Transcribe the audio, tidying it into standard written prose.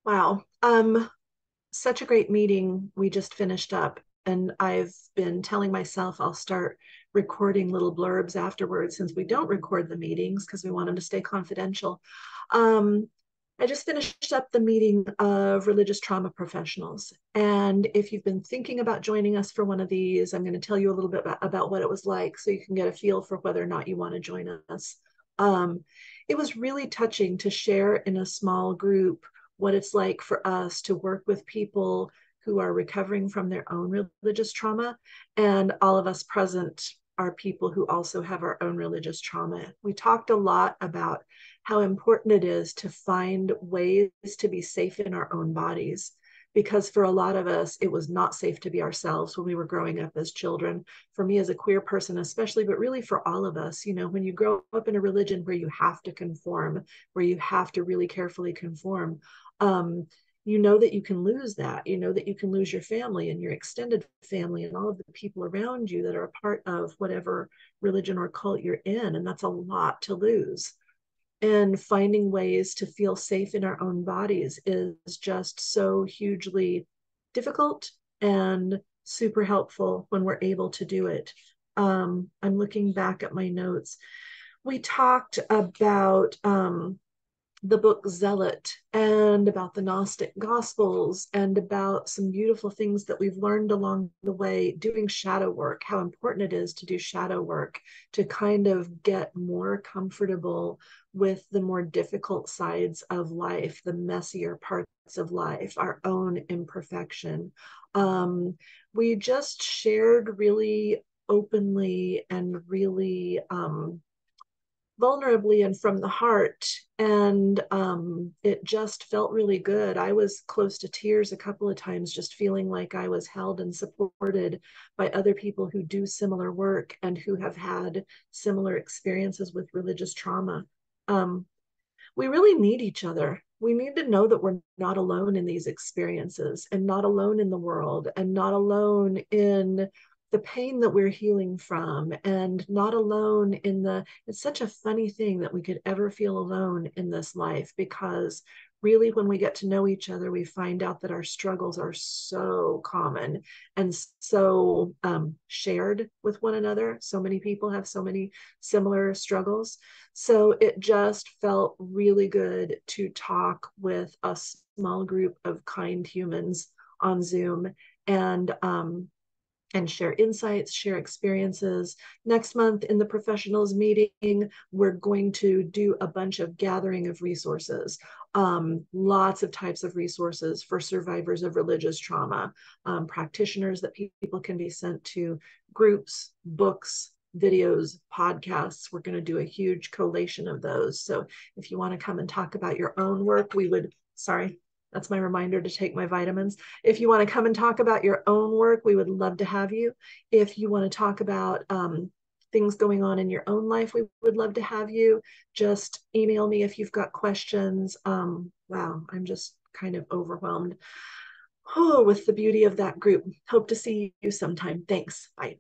Wow. Such a great meeting we just finished up. And I've been telling myself I'll start recording little blurbs afterwards since we don't record the meetings because we want them to stay confidential. Um, I just finished up the meeting of religious trauma professionals. And if you've been thinking about joining us for one of these, I'm going to tell you a little bit about what it was like so you can get a feel for whether or not you want to join us. Um, it was really touching to share in a small group what it's like for us to work with people who are recovering from their own religious trauma. And all of us present are people who also have our own religious trauma. We talked a lot about how important it is to find ways to be safe in our own bodies. Because for a lot of us, it was not safe to be ourselves when we were growing up as children. For me as a queer person, especially, but really for all of us, when you grow up in a religion where you have to conform, where you have to really carefully conform, um, you know that you can lose that. You know that you can lose your family and your extended family and all of the people around you that are a part of whatever religion or cult you're in. And that's a lot to lose. And finding ways to feel safe in our own bodies is just so hugely difficult and super helpful when we're able to do it. I'm looking back at my notes. We talked about the book Zealot and about the Gnostic Gospels and about some beautiful things that we've learned along the way doing shadow work, how important it is to do shadow work to kind of get more comfortable with the more difficult sides of life, the messier parts of life, our own imperfection. We just shared really openly and really vulnerably and from the heart. And it just felt really good. I was close to tears a couple of times, just feeling like I was held and supported by other people who do similar work and who have had similar experiences with religious trauma. Um, we really need each other. We need to know that we're not alone in these experiences and not alone in the world and not alone in the pain that we're healing from and not alone in it's such a funny thing that we could ever feel alone in this life, because really when we get to know each other, we find out that our struggles are so common and so shared with one another. So many people have so many similar struggles. So it just felt really good to talk with a small group of kind humans on Zoom and share insights, share experiences. Next month in the professionals meeting, we're going to do a bunch of gathering of resources, lots of types of resources for survivors of religious trauma, practitioners that people can be sent to, groups, books, videos, podcasts. We're going to do a huge collation of those. So if you want to come and talk about your own work, sorry, that's my reminder to take my vitamins. If you want to come and talk about your own work, we would love to have you. If you want to talk about things going on in your own life, we would love to have you. Just email me if you've got questions. Wow, I'm just kind of overwhelmed with the beauty of that group. Hope to see you sometime. Thanks. Bye.